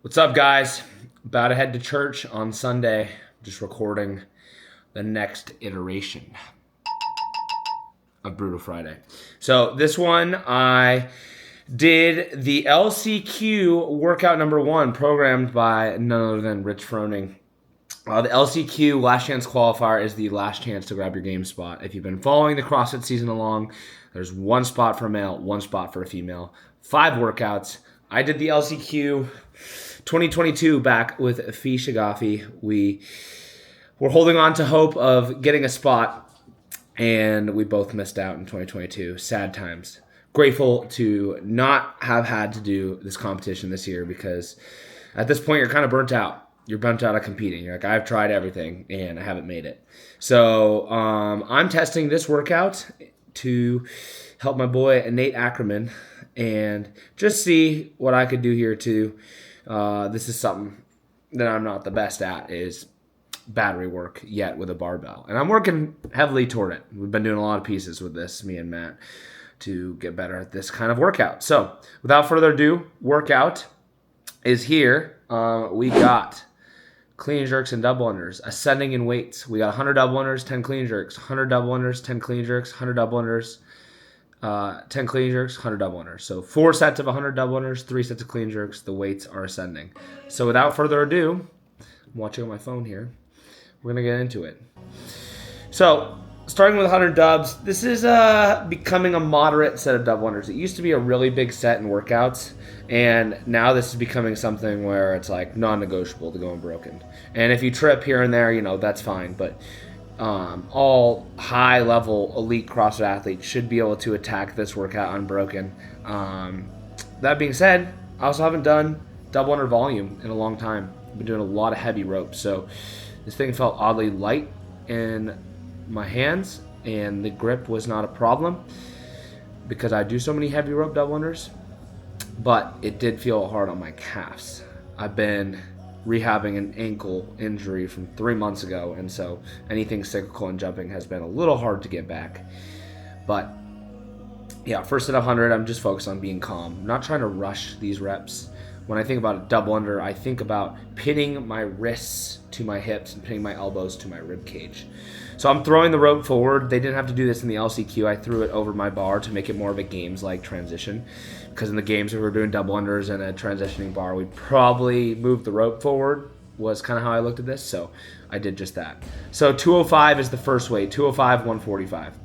What's up, guys? About to head to church on Sunday. Just recording the next iteration of Brutal Friday. So this one, I did the LCQ workout number 1, programmed by none other than Rich Froning. The LCQ, Last Chance Qualifier, is the last chance to grab your game spot. If you've been following the CrossFit season along, there's 1 spot for a male, 1 spot for a female, 5 workouts. I did the LCQ 2022 back with Fee Shagafi. We were holding on to hope of getting a spot, and we both missed out in 2022. Sad times. Grateful to not have had to do this competition this year, because at this point you're kind of burnt out. You're burnt out of competing. You're like, I've tried everything and I haven't made it. So I'm testing this workout to help my boy Nate Ackerman and just see what I could do here too. This is something that I'm not the best at, is battery work yet with a barbell. And I'm working heavily toward it. We've been doing a lot of pieces with this, me and Matt, to get better at this kind of workout. So without further ado, workout is here. We got clean jerks and double unders, ascending in weights. We got 100 double unders, 10 clean jerks, 100 double unders, 10 clean jerks, 100 double unders, 10 clean jerks, 100 double unders. So 4 sets of 100 double unders, 3 sets of clean jerks. The weights are ascending. So without further ado, I'm watching on my phone here. We're going to get into it. So starting with 100 dubs, this is becoming a moderate set of double unders. It used to be a really big set in workouts, and now this is becoming something where it's like non-negotiable to go unbroken. And if you trip here and there, that's fine. But all high-level elite CrossFit athletes should be able to attack this workout unbroken. That being said, I also haven't done double under volume in a long time. I've been doing a lot of heavy ropes, so this thing felt oddly light in my hands, and the grip was not a problem because I do so many heavy rope double unders, but it did feel hard on my calves. I've been rehabbing an ankle injury from 3 months ago, and so anything cyclical and jumping has been a little hard to get back. But yeah, first set of 100, I'm just focused on being calm. I'm not trying to rush these reps. When I think about a double under, I think about pinning my wrists to my hips and pinning my elbows to my rib cage. So I'm throwing the rope forward. They didn't have to do this in the LCQ. I threw it over my bar to make it more of a games-like transition, because in the games we were doing double unders and a transitioning bar, we'd probably move the rope forward, was kind of how I looked at this. So I did just that. So 205 is the first weight, 205, 145.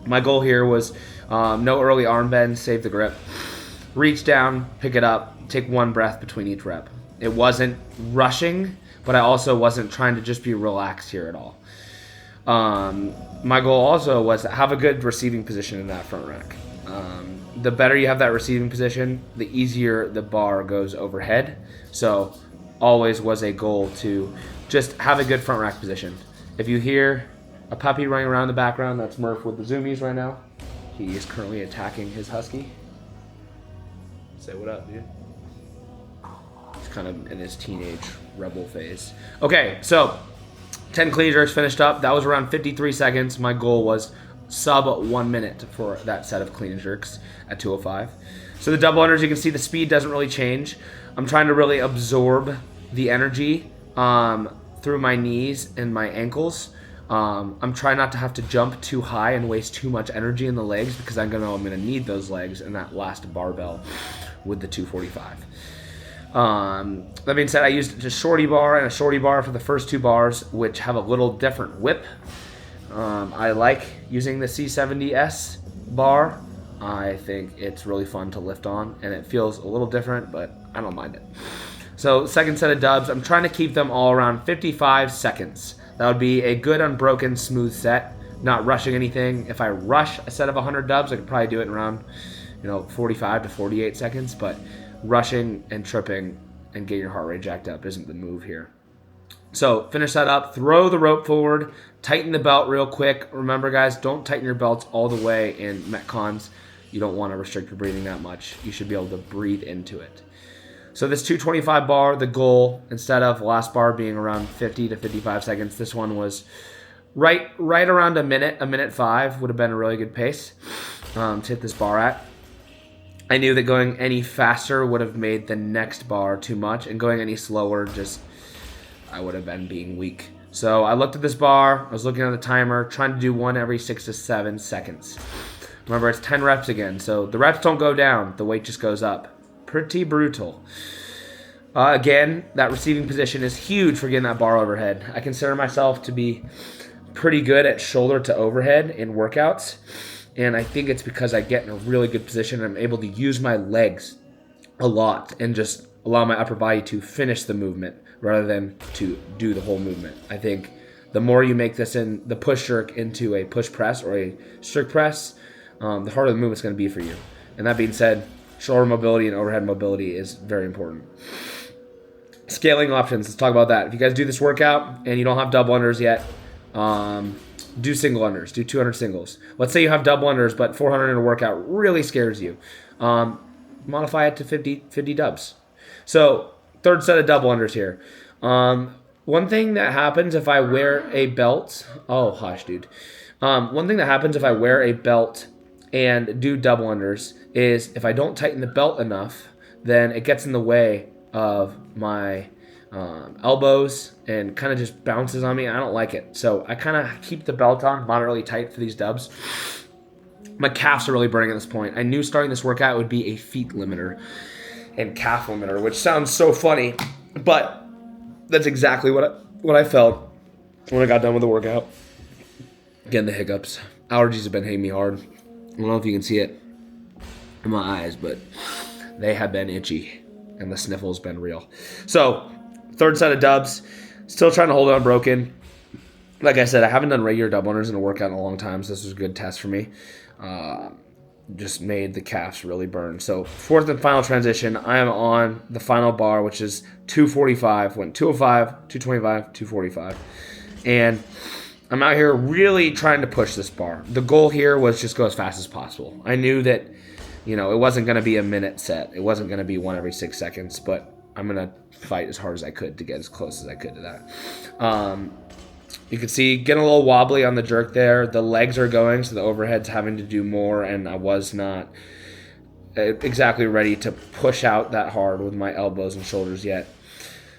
My goal here was no early arm bend, save the grip. Reach down, pick it up, take 1 breath between each rep. It wasn't rushing, but I also wasn't trying to just be relaxed here at all. My goal also was to have a good receiving position in that front rack. The better you have that receiving position, the easier the bar goes overhead. So always was a goal to just have a good front rack position. If you hear a puppy running around in the background, that's Murph with the zoomies right now. He is currently attacking his husky. Say what up, dude. He's kind of in his teenage rebel phase. Okay, so 10 clean jerks finished up. That was around 53 seconds. My goal was sub 1 minute for that set of clean jerks at 205. So the double unders, you can see the speed doesn't really change. I'm trying to really absorb the energy through my knees and my ankles. I'm trying not to have to jump too high and waste too much energy in the legs, because I'm gonna need those legs in that last barbell with the 245. That being said, I used a shorty bar and a shorty bar for the first 2 bars, which have a little different whip. I like using the C70S bar. I think it's really fun to lift on, and it feels a little different, but I don't mind it. So second set of dubs, I'm trying to keep them all around 55 seconds. That would be a good, unbroken, smooth set, not rushing anything. If I rush a set of 100 dubs, I could probably do it in around 45 to 48 seconds, but rushing and tripping and getting your heart rate jacked up isn't the move here. So finish that up, throw the rope forward, tighten the belt real quick. Remember, guys, don't tighten your belts all the way in Metcons. You don't want to restrict your breathing that much. You should be able to breathe into it. So this 225 bar, the goal, instead of last bar being around 50 to 55 seconds, this one was right around a minute 5 would have been a really good pace to hit this bar at. I knew that going any faster would have made the next bar too much, and going any slower just I would have been being weak. So I looked at this bar, I was looking at the timer, trying to do one every 6 to 7 seconds. Remember, it's 10 reps again, so the reps don't go down, the weight just goes up. Pretty brutal. Again, that receiving position is huge for getting that bar overhead. I consider myself to be pretty good at shoulder to overhead in workouts, and I think it's because I get in a really good position and I'm able to use my legs a lot and just allow my upper body to finish the movement rather than to do the whole movement. I think the more you make this in the push jerk into a push press or a strict press, the harder the movement's going to be for you. And that being said, shoulder mobility and overhead mobility is very important. Scaling options, let's talk about that. If you guys do this workout and you don't have double unders yet, do single unders, do 200 singles. Let's say you have double unders, but 400 in a workout really scares you. Modify it to 50 dubs. So, third set of double unders here. One thing that happens if I wear a belt, oh, hush, dude. One thing that happens if I wear a belt and do double unders is if I don't tighten the belt enough, then it gets in the way of my elbows and kind of just bounces on me. I don't like it. So I kind of keep the belt on moderately tight for these dubs. My calves are really burning at this point. I knew starting this workout would be a feet limiter and calf limiter, which sounds so funny, but that's exactly what I felt when I got done with the workout. Getting the hiccups. Allergies have been hitting me hard. I don't know if you can see it in my eyes, but they have been itchy, and the sniffle's been real. So, third set of dubs. Still trying to hold it unbroken. Like I said, I haven't done regular double unders in a workout in a long time, so this was a good test for me. Just made the calves really burn. So, fourth and final transition. I am on the final bar, which is 245. Went 205, 225, 245. And I'm out here really trying to push this bar. The goal here was just go as fast as possible. I knew that, it wasn't going to be a minute set. It wasn't going to be one every 6 seconds, but I'm going to fight as hard as I could to get as close as I could to that. You can see getting a little wobbly on the jerk there. The legs are going, so the overhead's having to do more, and I was not exactly ready to push out that hard with my elbows and shoulders yet.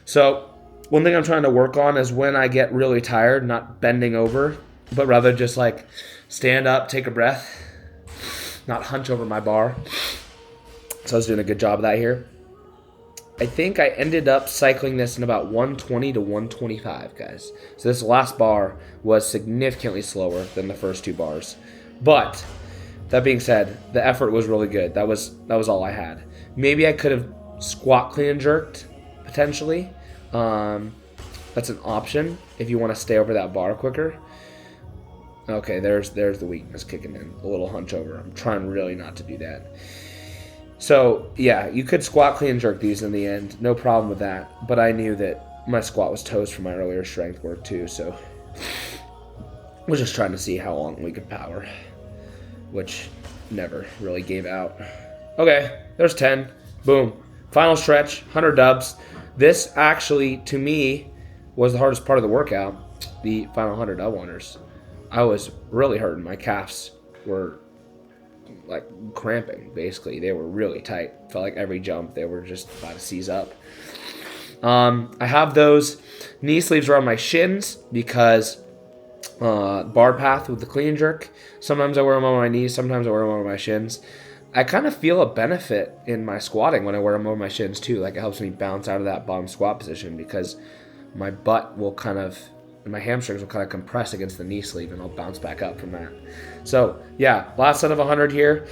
So one thing I'm trying to work on is when I get really tired, not bending over, but rather just like stand up, take a breath, not hunch over my bar. So I was doing a good job of that here. I think I ended up cycling this in about 120 to 125, guys. So this last bar was significantly slower than the first two bars. But that being said, the effort was really good. That was all I had. Maybe I could have squat clean and jerked, potentially. That's an option if you want to stay over that bar quicker. Okay, there's the weakness kicking in. A little hunch over. I'm trying really not to do that. So, yeah, you could squat clean and jerk these in the end. No problem with that. But I knew that my squat was toast from my earlier strength work too, so I was just trying to see how long we could power, which never really gave out. Okay, there's 10. Boom. Final stretch, 100 dubs. This actually, to me, was the hardest part of the workout, the final 100 dub unders. I was really hurting. My calves were like cramping, basically. They were really tight. Felt like every jump they were just about to seize up. I have those knee sleeves around my shins because bar path with the clean and jerk. Sometimes I wear them on my knees, sometimes I wear them on my shins. I kind of feel a benefit in my squatting when I wear them over my shins too. Like it helps me bounce out of that bottom squat position because my butt will my hamstrings will kind of compress against the knee sleeve and I'll bounce back up from that. So yeah, last set of 100 here.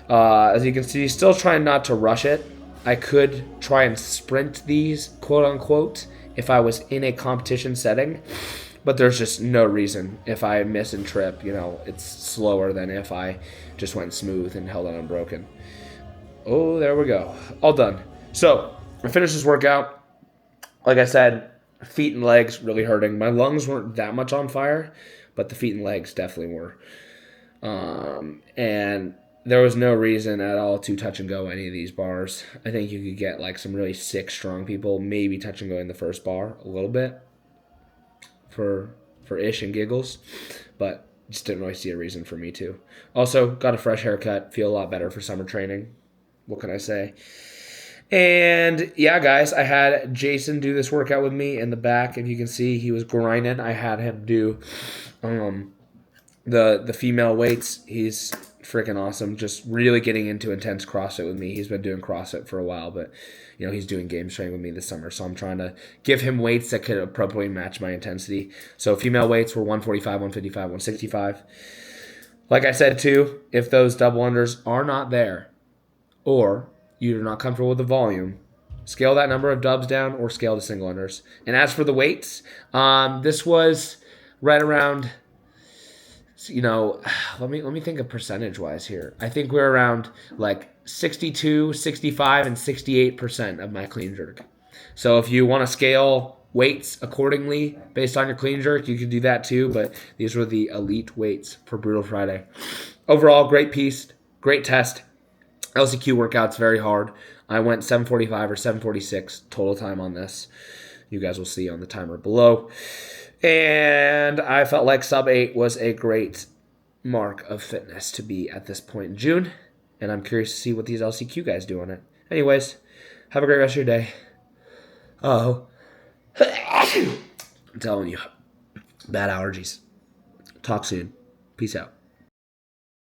As you can see, still trying not to rush it. I could try and sprint these, quote unquote, if I was in a competition setting, but there's just no reason. If I miss and trip, it's slower than if I just went smooth and held on unbroken. Oh, there we go. All done. So I finished this workout. Like I said, feet and legs really hurting. My lungs weren't that much on fire, but the feet and legs definitely were. And there was no reason at all to touch and go any of these bars. I think you could get like some really sick, strong people, maybe touch and go in the first bar a little bit for ish and giggles, but just didn't really see a reason for me to. Also, got a fresh haircut, feel a lot better for summer training. what can I say? And yeah, guys, I had Jason do this workout with me in the back. If you can see, he was grinding. I had him do the female weights. He's freaking awesome. Just really getting into intense CrossFit with me. He's been doing CrossFit for a while, but he's doing game training with me this summer. So I'm trying to give him weights that could appropriately match my intensity. So female weights were 145, 155, 165. Like I said too, if those double unders are not there, or you're not comfortable with the volume, scale that number of dubs down or scale to single unders. And as for the weights, this was right around, let me think of percentage wise here. I think we're around like 62, 65, and 68% of my clean jerk. So if you want to scale weights accordingly based on your clean jerk, you can do that too, but these were the elite weights for Brutal Friday. Overall, great piece, great test. LCQ workout's very hard. I went 7:45 or 7:46 total time on this. You guys will see on the timer below. And I felt like sub 8 was a great mark of fitness to be at this point in June. And I'm curious to see what these LCQ guys do on it. Anyways, have a great rest of your day. Oh, I'm telling you, bad allergies. Talk soon. Peace out.